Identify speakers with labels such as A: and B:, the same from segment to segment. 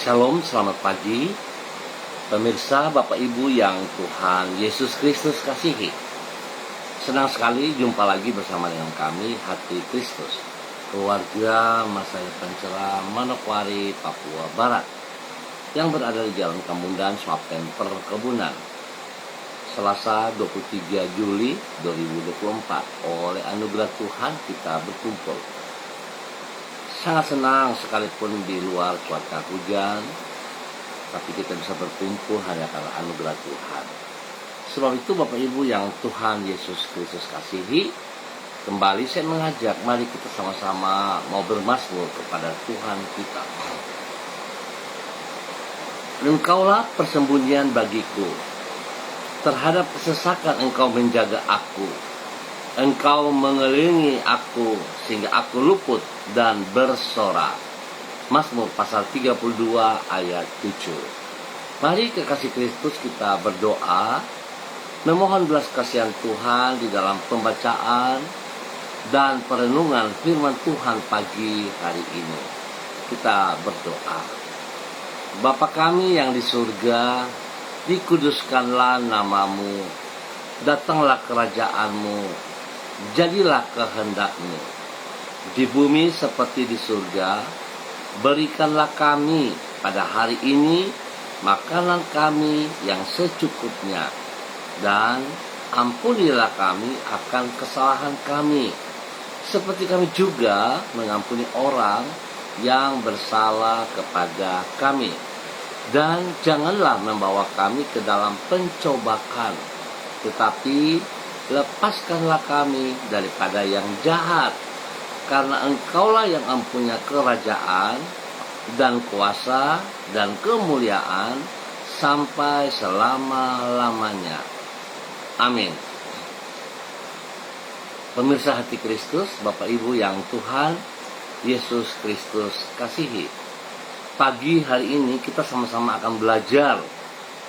A: Shalom, selamat pagi pemirsa, Bapak Ibu yang Tuhan Yesus Kristus kasihi. Senang sekali jumpa lagi bersama dengan kami, Hati Kristus, keluarga Masa Depan Cerah Manokwari, Papua Barat, yang berada di Jalan Kemundan, Swapen Perkebunan. Selasa 23 Juli 2024, oleh anugerah Tuhan kita berkumpul. Sangat senang sekalipun di luar cuaca hujan, tapi kita bisa berkumpul hanya karena anugerah Tuhan. Sebab itu Bapak Ibu yang Tuhan Yesus Kristus kasihi, kembali saya mengajak, mari kita sama-sama mau bermazmur kepada Tuhan kita. Engkaulah persembunyian bagiku, terhadap kesesakan Engkau menjaga aku. Engkau mengelilingi aku sehingga aku luput dan bersorak. Mazmur pasal 32 ayat 7. Mari kekasih Kristus kita berdoa, memohon belas kasihan Tuhan di dalam pembacaan dan perenungan firman Tuhan pagi hari ini. Kita berdoa. Bapa kami yang di surga, dikuduskanlah namamu, datanglah kerajaanmu, jadilah kehendak-Mu di bumi seperti di surga. Berikanlah kami pada hari ini makanan kami yang secukupnya, dan ampunilah kami akan kesalahan kami, seperti kami juga mengampuni orang yang bersalah kepada kami. Dan janganlah membawa kami ke dalam pencobaan, tetapi lepaskanlah kami daripada yang jahat, karena Engkaulah yang mempunyai kerajaan dan kuasa dan kemuliaan sampai selama-lamanya. Amin. Pemirsa Hati Kristus, Bapak Ibu yang Tuhan Yesus Kristus kasihi, pagi hari ini kita sama-sama akan belajar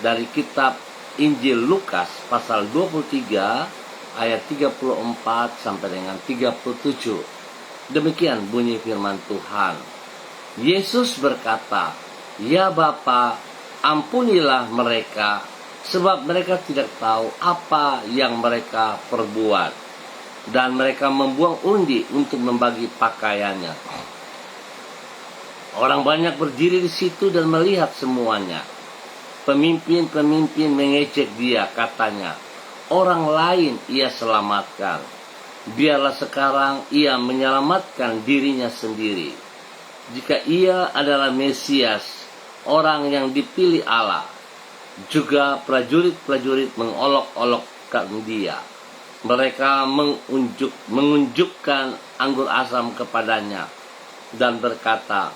A: dari kitab Injil Lukas pasal 23 ayat 34 sampai dengan 37. Demikian bunyi firman Tuhan. Yesus berkata, "Ya Bapa, ampunilah mereka, sebab mereka tidak tahu apa yang mereka perbuat." Dan mereka membuang undi untuk membagi pakaiannya. Orang banyak berdiri di situ dan melihat semuanya. Pemimpin-pemimpin mengejek dia, katanya, "Orang lain ia selamatkan. Biarlah sekarang ia menyelamatkan dirinya sendiri. Jika ia adalah Mesias, orang yang dipilih Allah." Juga prajurit-prajurit mengolok-olokkan dia. Mereka mengunjukkan anggur asam kepadanya dan berkata,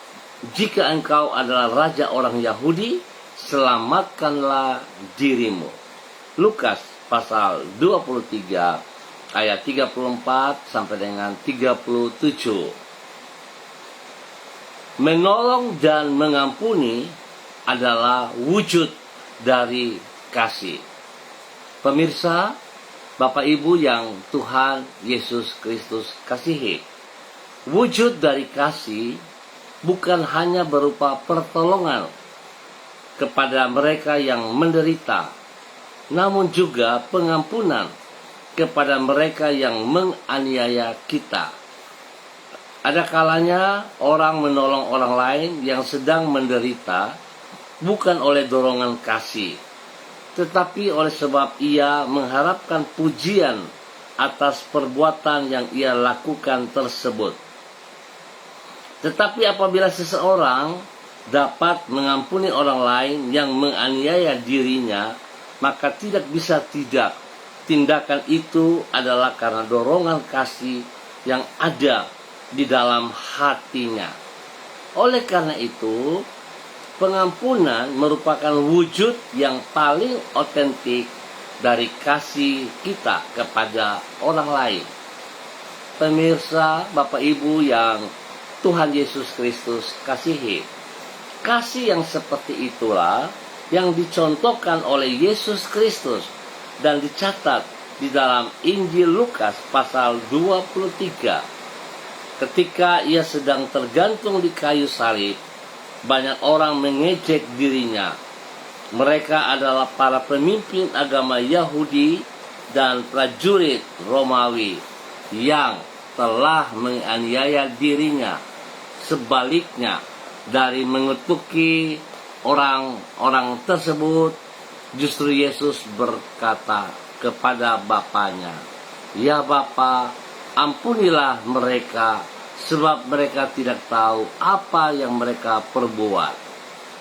A: "Jika engkau adalah raja orang Yahudi, selamatkanlah dirimu." Lukas pasal 23 ayat 34 sampai dengan 37. Menolong dan mengampuni adalah wujud dari kasih. Pemirsa, Bapak Ibu yang Tuhan Yesus Kristus kasihi, wujud dari kasih bukan hanya berupa pertolongan kepada mereka yang menderita, namun juga pengampunan kepada mereka yang menganiaya kita. Ada kalanya orang menolong orang lain yang sedang menderita bukan oleh dorongan kasih, tetapi oleh sebab ia mengharapkan pujian atas perbuatan yang ia lakukan tersebut. Tetapi apabila seseorang dapat mengampuni orang lain yang menganiaya dirinya, maka tidak bisa tidak. Tindakan itu adalah karena dorongan kasih yang ada di dalam hatinya. Oleh karena itu, pengampunan merupakan wujud yang paling otentik dari kasih kita kepada orang lain. Pemirsa, Bapak Ibu yang Tuhan Yesus Kristus kasihi, kasih yang seperti itulah yang dicontohkan oleh Yesus Kristus dan dicatat di dalam Injil Lukas pasal 23. Ketika ia sedang tergantung di kayu salib, banyak orang mengejek dirinya. Mereka adalah para pemimpin agama Yahudi dan prajurit Romawi yang telah menganiaya dirinya. Sebaliknya, dari mengutuki orang-orang tersebut, justru Yesus berkata kepada Bapaknya, "Ya Bapa, ampunilah mereka, sebab mereka tidak tahu apa yang mereka perbuat."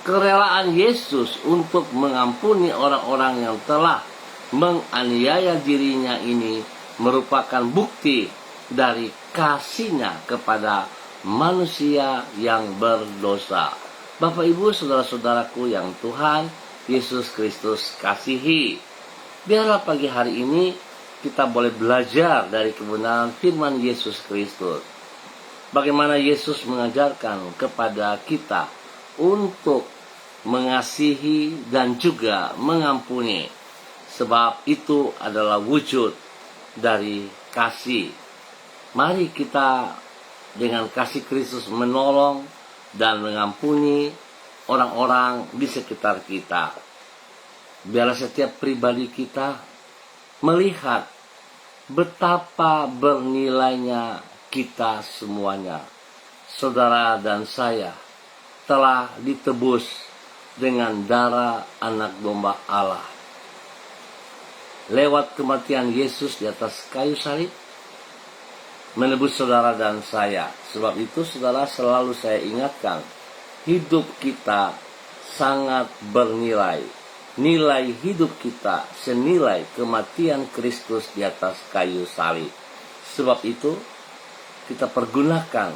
A: Kerelaan Yesus untuk mengampuni orang-orang yang telah menganiaya dirinya ini merupakan bukti dari kasih-Nya kepada manusia yang berdosa. Bapak, Ibu, saudara-saudaraku yang Tuhan Yesus Kristus kasihi, biarlah pagi hari ini kita boleh belajar dari kebenaran firman Yesus Kristus. Bagaimana Yesus mengajarkan kepada kita untuk mengasihi dan juga mengampuni, sebab itu adalah wujud dari kasih. Mari kita dengan kasih Kristus menolong dan mengampuni orang-orang di sekitar kita. Biarlah setiap pribadi kita melihat betapa bernilainya kita semuanya. Saudara dan saya telah ditebus dengan darah anak domba Allah. Lewat kematian Yesus di atas kayu salib, menebus saudara dan saya. Sebab itu saudara, selalu saya ingatkan, hidup kita sangat bernilai. Nilai hidup kita senilai kematian Kristus di atas kayu salib. Sebab itu kita pergunakan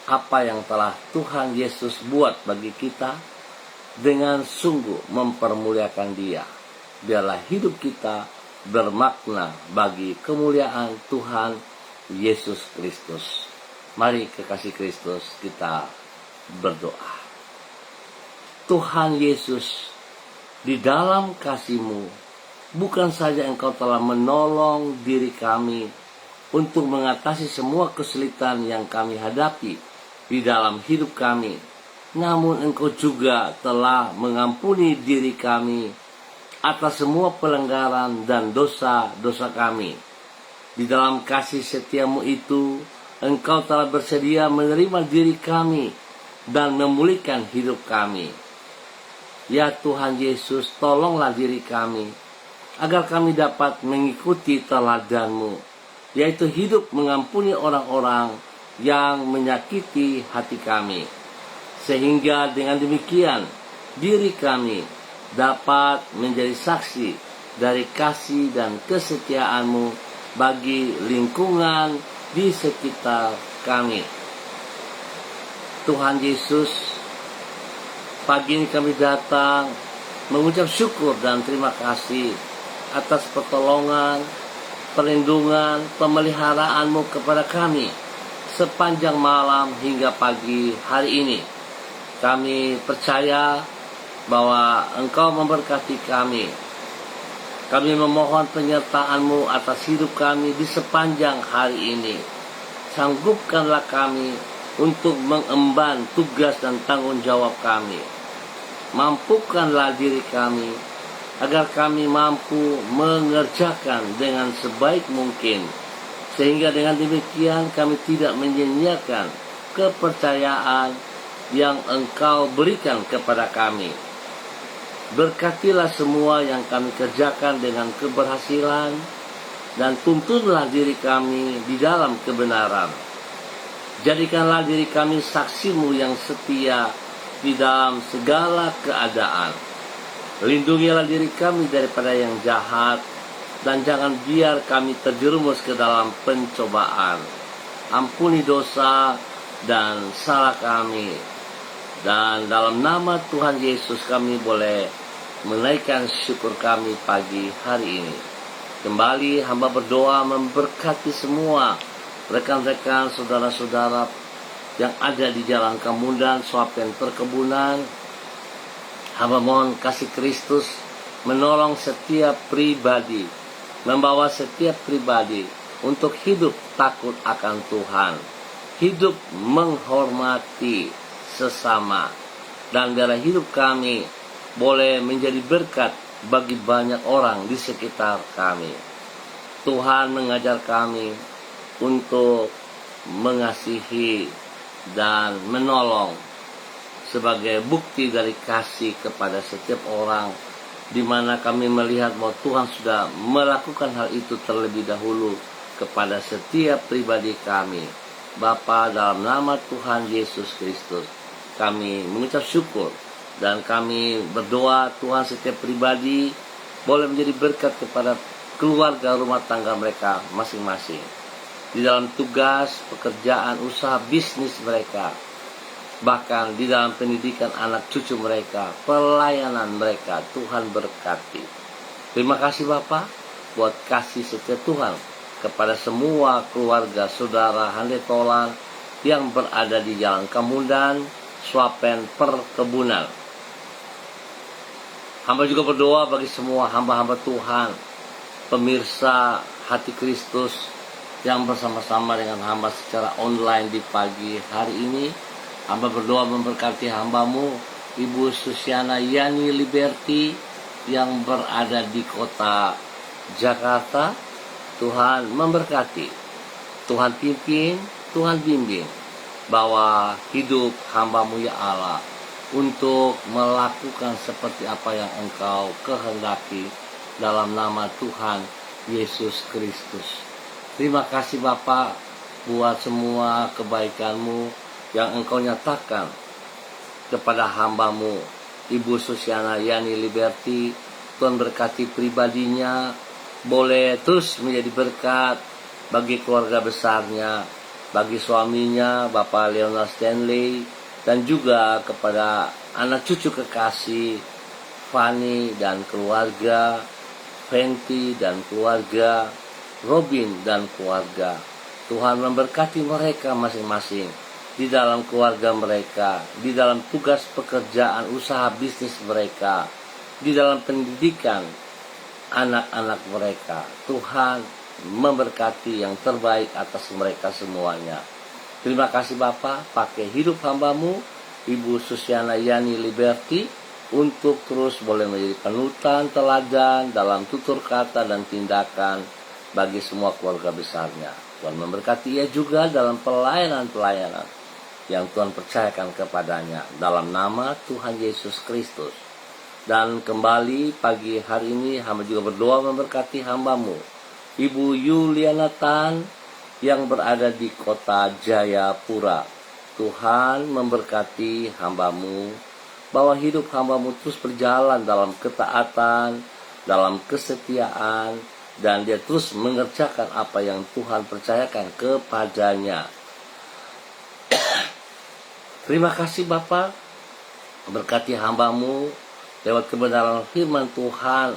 A: apa yang telah Tuhan Yesus buat bagi kita dengan sungguh mempermuliakan Dia. Biarlah hidup kita bermakna bagi kemuliaan Tuhan Yesus Kristus. Mari kekasih Kristus, kita berdoa. Tuhan Yesus, di dalam kasih-Mu, bukan saja Engkau telah menolong diri kami untuk mengatasi semua kesulitan yang kami hadapi di dalam hidup kami, namun Engkau juga telah mengampuni diri kami atas semua pelanggaran dan dosa-dosa kami. Di dalam kasih setia-Mu itu, Engkau telah bersedia menerima diri kami dan memulihkan hidup kami. Ya Tuhan Yesus, tolonglah diri kami, agar kami dapat mengikuti teladan-Mu, yaitu hidup mengampuni orang-orang yang menyakiti hati kami. Sehingga dengan demikian, diri kami dapat menjadi saksi dari kasih dan kesetiaan-Mu bagi lingkungan di sekitar kami. Tuhan Yesus, pagi ini kami datang mengucap syukur dan terima kasih atas pertolongan, perlindungan, pemeliharaanmu kepada kami sepanjang malam hingga pagi hari ini. Kami percaya bahwa Engkau memberkati kami. Kami memohon penyertaan-Mu atas hidup kami di sepanjang hari ini. Sanggupkanlah kami untuk mengemban tugas dan tanggung jawab kami. Mampukanlah diri kami agar kami mampu mengerjakan dengan sebaik mungkin, sehingga dengan demikian kami tidak menyia-nyiakan kepercayaan yang Engkau berikan kepada kami. Berkatilah semua yang kami kerjakan dengan keberhasilan, dan tuntunlah diri kami di dalam kebenaran. Jadikanlah diri kami saksi-Mu yang setia di dalam segala keadaan. Lindungilah diri kami daripada yang jahat, dan jangan biar kami terjerumus ke dalam pencobaan. Ampuni dosa dan salah kami. Dan dalam nama Tuhan Yesus kami boleh menaikkan syukur kami pagi hari ini. Kembali hamba berdoa memberkati semua rekan-rekan, saudara-saudara yang ada di Jalan Kemundan, Swapen Perkebunan. Hamba mohon kasih Kristus menolong setiap pribadi, membawa setiap pribadi untuk hidup takut akan Tuhan, hidup menghormati sesama, dan biarlah hidup kami boleh menjadi berkat bagi banyak orang di sekitar kami. Tuhan mengajar kami untuk mengasihi dan menolong sebagai bukti dari kasih kepada setiap orang, di mana kami melihat bahwa Tuhan sudah melakukan hal itu terlebih dahulu kepada setiap pribadi kami. Bapa, dalam nama Tuhan Yesus Kristus, kami mengucap syukur dan kami berdoa Tuhan setiap pribadi boleh menjadi berkat kepada keluarga rumah tangga mereka masing-masing, di dalam tugas, pekerjaan, usaha, bisnis mereka, bahkan di dalam pendidikan anak cucu mereka, pelayanan mereka. Tuhan berkati. Terima kasih Bapa buat kasih setia Tuhan kepada semua keluarga saudara Hande Tolan yang berada di Jalan Kemundan, Swapen, Perkebunan. Hamba juga berdoa bagi semua hamba-hamba Tuhan, pemirsa Hati Kristus yang bersama-sama dengan hamba secara online di pagi hari ini. Hamba berdoa memberkati hambamu Ibu Susiana Yani Liberty yang berada di kota Jakarta. Tuhan memberkati, Tuhan pimpin, Tuhan bimbing, bahwa hidup hambamu ya Allah untuk melakukan seperti apa yang Engkau kehendaki dalam nama Tuhan Yesus Kristus. Terima kasih Bapa buat semua kebaikan-Mu yang Engkau nyatakan kepada hambamu Ibu Susiana Yani Liberty. Tuhan berkati pribadinya, boleh terus menjadi berkat bagi keluarga besarnya, bagi suaminya Bapak Leonard Stanley, dan juga kepada anak cucu kekasih Fanny dan keluarga, Fenty dan keluarga, Robin dan keluarga. Tuhan memberkati mereka masing-masing di dalam keluarga mereka, di dalam tugas pekerjaan, usaha bisnis mereka, di dalam pendidikan anak-anak mereka. Tuhan memberkati yang terbaik atas mereka semuanya. Terima kasih Bapa, pakai hidup hambamu Ibu Susiana Yani Liberty untuk terus boleh menjadi panutan teladan dalam tutur kata dan tindakan bagi semua keluarga besarnya. Tuhan memberkati ia juga dalam pelayanan-pelayanan yang Tuhan percayakan kepadanya dalam nama Tuhan Yesus Kristus. Dan kembali pagi hari ini hamba juga berdoa memberkati hambamu Ibu Yuliana Tan yang berada di kota Jayapura. Tuhan memberkati hambamu, bahwa hidup hambamu terus berjalan dalam ketaatan, dalam kesetiaan, dan dia terus mengerjakan apa yang Tuhan percayakan kepadanya. Terima kasih Bapa, berkati hambamu lewat kebenaran firman Tuhan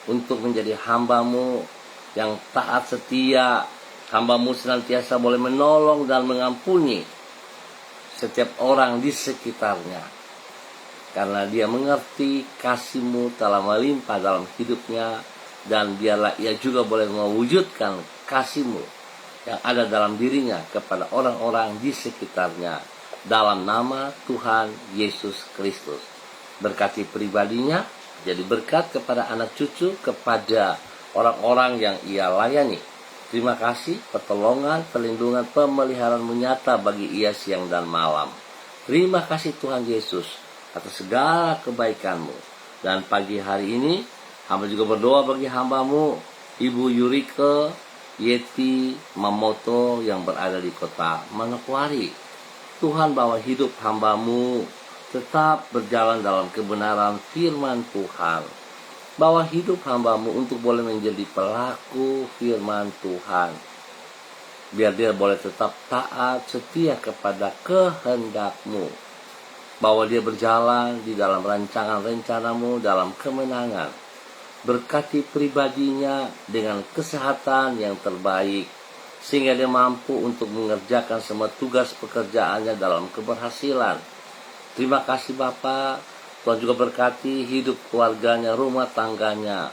A: untuk menjadi hambamu yang taat setia. Hambamu senantiasa boleh menolong dan mengampuni setiap orang di sekitarnya, karena dia mengerti kasih-Mu telah melimpah dalam hidupnya, dan biarlah ia juga boleh mewujudkan kasih-Mu yang ada dalam dirinya kepada orang-orang di sekitarnya dalam nama Tuhan Yesus Kristus. Berkati pribadinya, jadi berkat kepada anak cucu, kepada orang-orang yang ia layani. Terima kasih pertolongan, perlindungan, pemeliharaan-Mu nyata bagi ia siang dan malam. Terima kasih Tuhan Yesus atas segala kebaikan-Mu. Dan pagi hari ini hamba juga berdoa bagi hamba-Mu Ibu Yurike Yeti Mamoto yang berada di kota Manokwari. Tuhan, bawa hidup hamba-Mu tetap berjalan dalam kebenaran firman Tuhan. Bawa hidup hamba-Mu untuk boleh menjadi pelaku firman Tuhan. Biar dia boleh tetap taat setia kepada kehendak-Mu. Bahwa dia berjalan di dalam rancangan rencana-Mu dalam kemenangan. Berkati pribadinya dengan kesehatan yang terbaik, sehingga dia mampu untuk mengerjakan semua tugas pekerjaannya dalam keberhasilan. Terima kasih Bapa. Tuhan juga berkati hidup keluarganya, rumah tangganya,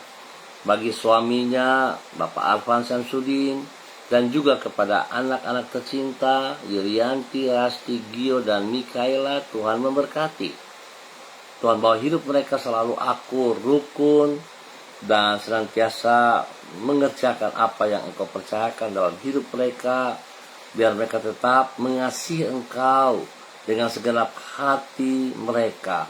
A: bagi suaminya Bapak Arfan Samsudin, dan juga kepada anak-anak tercinta Yurianti, Rasti, Gio, dan Mikaela. Tuhan memberkati. Tuhan bawa hidup mereka selalu akur, rukun, dan senantiasa mengerjakan apa yang Engkau percayakan dalam hidup mereka, biar mereka tetap mengasihi Engkau dengan segenap hati mereka.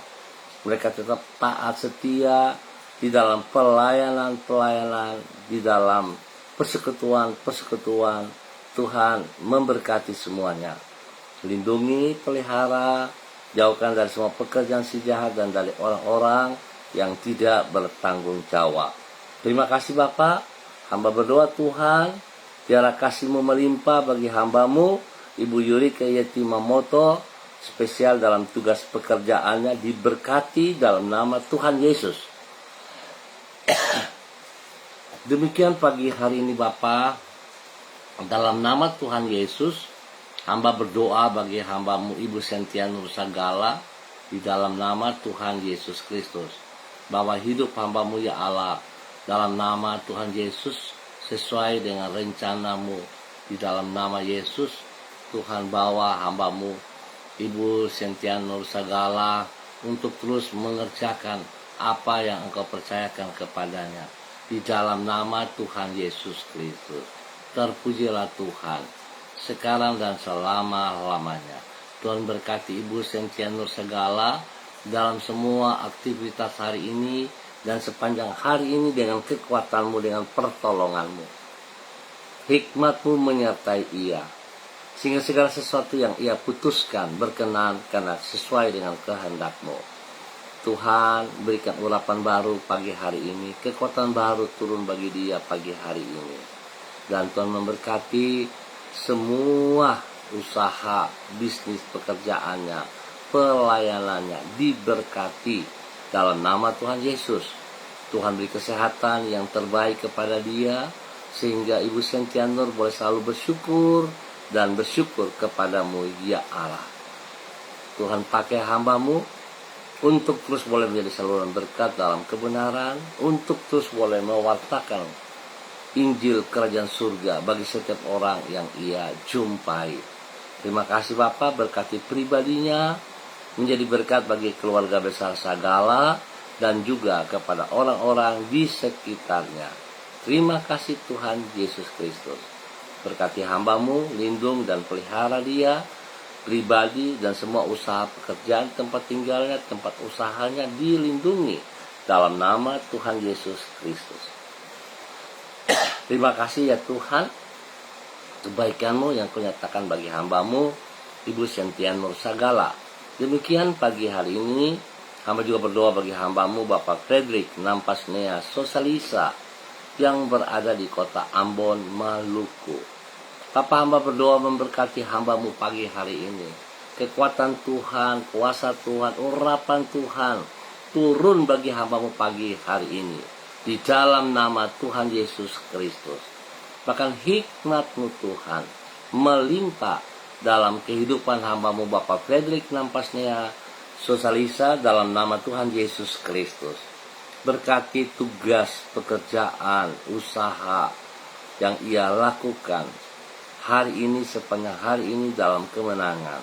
A: Mereka tetap taat setia di dalam pelayanan-pelayanan, di dalam persekutuan-persekutuan. Tuhan memberkati semuanya. Lindungi, pelihara, jauhkan dari semua pekerjaan si jahat dan dari orang-orang yang tidak bertanggung jawab. Terima kasih Bapa. Hamba berdoa Tuhan, biarlah kasih-Mu melimpah bagi hamba-Mu, Ibu Yurika Yetimamoto, spesial dalam tugas pekerjaannya, diberkati dalam nama Tuhan Yesus. Demikian pagi hari ini Bapa, dalam nama Tuhan Yesus, hamba berdoa bagi hamba-Mu Ibu Sentia Nur Sagala, di dalam nama Tuhan Yesus Kristus. Bahwa hidup hamba-Mu ya Allah, dalam nama Tuhan Yesus, sesuai dengan rencana-Mu, di dalam nama Yesus, Tuhan bawa hamba-Mu Ibu Sentia Nur Sagala untuk terus mengerjakan apa yang Engkau percayakan kepadanya, di dalam nama Tuhan Yesus Kristus. Terpujilah Tuhan sekarang dan selama-lamanya. Tuhan berkati Ibu Sentia Nur Sagala dalam semua aktivitas hari ini dan sepanjang hari ini dengan kekuatan-Mu, dengan pertolongan-Mu. Hikmat-Mu menyertai ia, sehingga segala sesuatu yang ia putuskan berkenan karena sesuai dengan kehendak-Mu. Tuhan, berikan urapan baru pagi hari ini, kekuatan baru turun bagi dia pagi hari ini. Dan Tuhan memberkati semua usaha, bisnis, pekerjaannya, pelayanannya, diberkati dalam nama Tuhan Yesus. Tuhan beri kesehatan yang terbaik kepada dia, sehingga Ibu Sentia Nur boleh selalu bersyukur dan bersyukur kepadamu ya Allah. Tuhan pakai hamba-Mu untuk terus boleh menjadi saluran berkat dalam kebenaran, untuk terus boleh mewartakan Injil Kerajaan Surga bagi setiap orang yang ia jumpai. Terima kasih Bapak, berkati pribadinya, menjadi berkat bagi keluarga besar Sagala, dan juga kepada orang-orang di sekitarnya. Terima kasih Tuhan Yesus Kristus. Berkati hamba-Mu, lindung dan pelihara dia, pribadi dan semua usaha pekerjaan, tempat tinggalnya, tempat usahanya dilindungi dalam nama Tuhan Yesus Kristus. Terima kasih ya Tuhan, kebaikan-Mu yang Kau nyatakan bagi hamba-Mu Ibu Sentia Nur Sagala. Demikian pagi hari ini, hamba juga berdoa bagi hamba-Mu Bapak Frederick Nampasnea Sosalisa yang berada di kota Ambon, Maluku. Bapak, hamba berdoa memberkati hamba-Mu pagi hari ini. Kekuatan Tuhan, kuasa Tuhan, urapan Tuhan turun bagi hamba-Mu pagi hari ini, di dalam nama Tuhan Yesus Kristus. Bahkan hikmat-Mu Tuhan melimpah dalam kehidupan hamba-Mu Bapak Frederick Nampasnea Sosalisa dalam nama Tuhan Yesus Kristus. Berkati tugas, pekerjaan, usaha yang ia lakukan hari ini, sepanjang hari ini dalam kemenangan.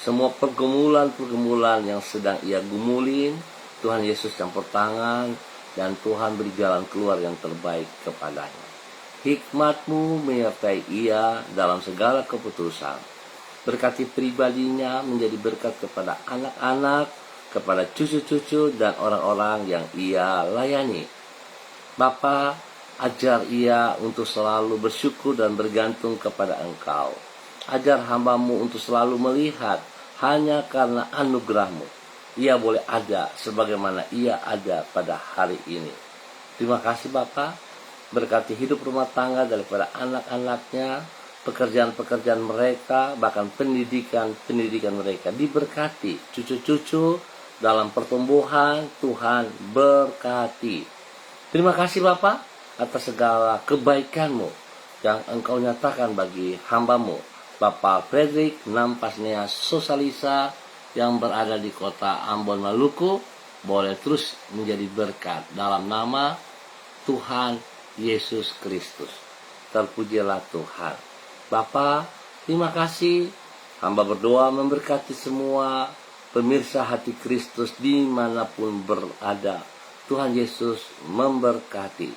A: Semua pergumulan-pergumulan yang sedang ia gumulin, Tuhan Yesus campur tangan, dan Tuhan beri jalan keluar yang terbaik kepadanya. Hikmat-Mu menyertai ia dalam segala keputusan. Berkati pribadinya menjadi berkat kepada anak-anak, kepada cucu-cucu, dan orang-orang yang ia layani. Bapa, ajar ia untuk selalu bersyukur dan bergantung kepada Engkau. Ajar hamba-Mu untuk selalu melihat hanya karena anugerah-Mu ia boleh ada sebagaimana ia ada pada hari ini. Terima kasih Bapa. Berkati hidup rumah tangga daripada anak-anaknya, pekerjaan-pekerjaan mereka, bahkan pendidikan mereka diberkati. Cucu-cucu dalam pertumbuhan, Tuhan berkati. Terima kasih Bapa atas segala kebaikan-Mu yang Engkau nyatakan bagi hamba-Mu Bapak Frederick Nampasnea Sosalisa yang berada di kota Ambon, Maluku, boleh terus menjadi berkat dalam nama Tuhan Yesus Kristus. Terpujilah Tuhan. Bapa, terima kasih. Hamba berdoa memberkati semua pemirsa hati Kristus dimanapun berada. Tuhan Yesus memberkati.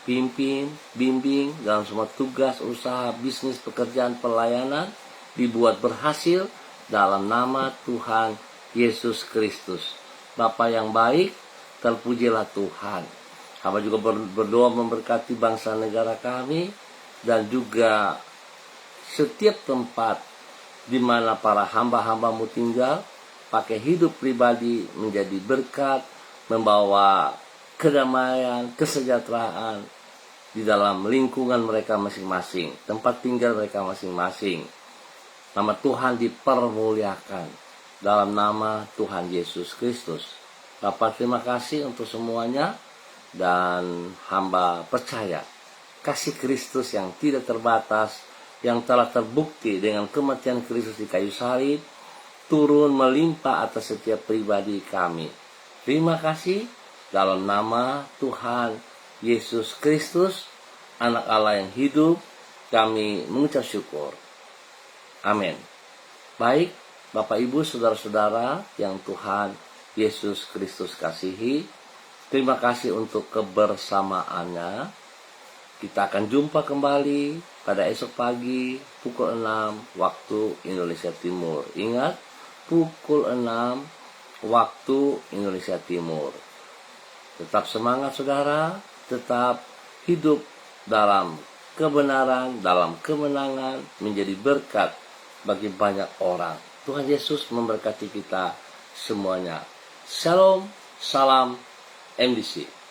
A: Bimbing dalam semua tugas, usaha, bisnis, pekerjaan, pelayanan dibuat berhasil dalam nama Tuhan Yesus Kristus. Bapa yang baik, terpujilah Tuhan. Hamba juga berdoa memberkati bangsa negara kami dan juga setiap tempat di mana para hamba-hambamu tinggal, pakai hidup pribadi menjadi berkat, membawa kedamaian, kesejahteraan di dalam lingkungan mereka masing-masing, tempat tinggal mereka masing-masing. Nama Tuhan dipermuliakan dalam nama Tuhan Yesus Kristus. Bapak, terima kasih untuk semuanya, dan hamba percaya kasih Kristus yang tidak terbatas, yang telah terbukti dengan kematian Kristus di kayu salib, turun melimpah atas setiap pribadi kami. Terima kasih dalam nama Tuhan Yesus Kristus, Anak Allah yang hidup, kami mengucap syukur. Amin. Baik, Bapak Ibu, saudara-saudara yang Tuhan Yesus Kristus kasihi, terima kasih untuk kebersamaannya. Kita akan jumpa kembali pada esok pagi pukul 6 waktu Indonesia Timur. Ingat, pukul 6 waktu Indonesia Timur. Tetap semangat saudara, tetap hidup dalam kebenaran, dalam kemenangan, menjadi berkat bagi banyak orang. Tuhan Yesus memberkati kita semuanya. Shalom, salam MDC.